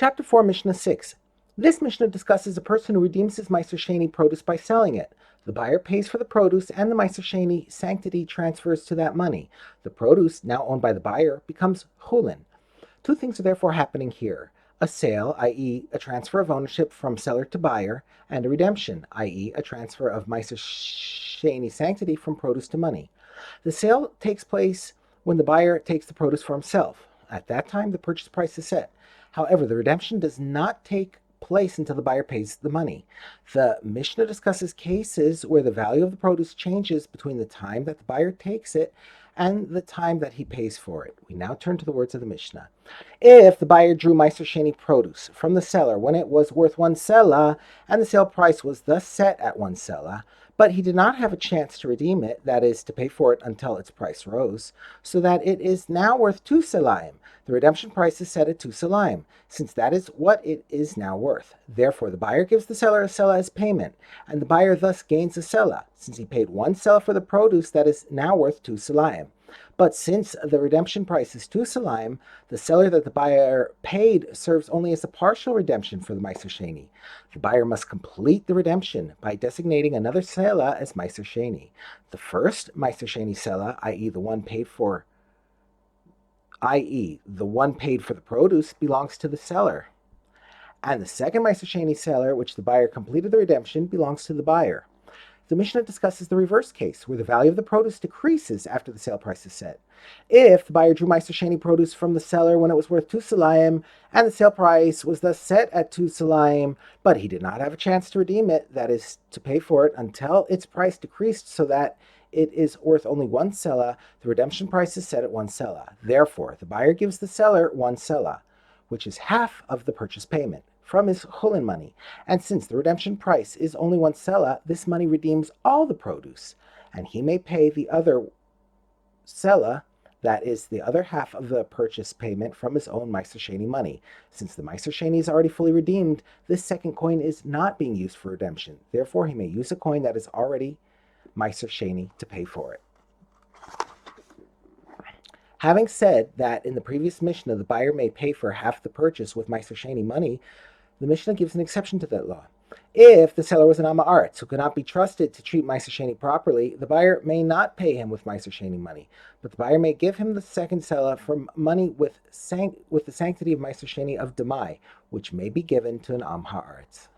Chapter 4, Mishnah 6. This Mishnah discusses a person who redeems his Maaser Sheni produce by selling it. The buyer pays for the produce, and the Maaser Sheni sanctity transfers to that money. The produce, now owned by the buyer, becomes chulin. Two things are therefore happening here. A sale, i.e. a transfer of ownership from seller to buyer, and a redemption, i.e. a transfer of Maaser Sheni sanctity from produce to money. The sale takes place when the buyer takes the produce for himself. At that time, the purchase price is set. However, the redemption does not take place until the buyer pays the money. The Mishnah discusses cases where the value of the produce changes between the time that the buyer takes it and the time that he pays for it. We now turn to the words of the Mishnah. If the buyer drew Maaser Sheni produce from the seller when it was worth 1 selah, and the sale price was thus set at 1 selah, but he did not have a chance to redeem it, that is, to pay for it until its price rose, so that it is now worth 2 selaim, the redemption price is set at 2 selaim, since that is what it is now worth. Therefore, the buyer gives the seller a selah as payment, and the buyer thus gains a selah, since he paid 1 selah for the produce that is now worth 2 selaim. But since the redemption price is 2 selaim, the seller that the buyer paid serves only as a partial redemption for the Maaser Sheni. The buyer must complete the redemption by designating another selah as Maaser Sheni. The first Maaser Sheni selah, i.e. the one paid for the produce, belongs to the seller. And the second Maaser Sheni seller, which the buyer completed the redemption, belongs to the buyer. The Mishnah discusses the reverse case, where the value of the produce decreases after the sale price is set. If the buyer drew Maaser Sheni produce from the seller when it was worth 2 selaim, and the sale price was thus set at 2 selaim, but he did not have a chance to redeem it, that is, to pay for it, until its price decreased so that it is worth only 1 selah, the redemption price is set at 1 selah. Therefore, the buyer gives the seller 1 selah, which is half of the purchase payment, from his chulin money, and since the redemption price is only 1 selah, this money redeems all the produce, and he may pay the other selah, that is, the other half of the purchase payment, from his own Maaser Sheni money. Since the Maaser Sheni is already fully redeemed, this second coin is not being used for redemption. Therefore, he may use a coin that is already Maaser Sheni to pay for it. Having said that in the previous Mishnah the buyer may pay for half the purchase with Maaser Sheni money, the Mishnah gives an exception to that law. If the seller was an Amma Arts who could not be trusted to treat Maaser Sheni properly, the buyer may not pay him with Maaser Sheni money, but the buyer may give him the second selah from money with the sanctity of Maaser Sheni of Demai, which may be given to an Am Ha'arts.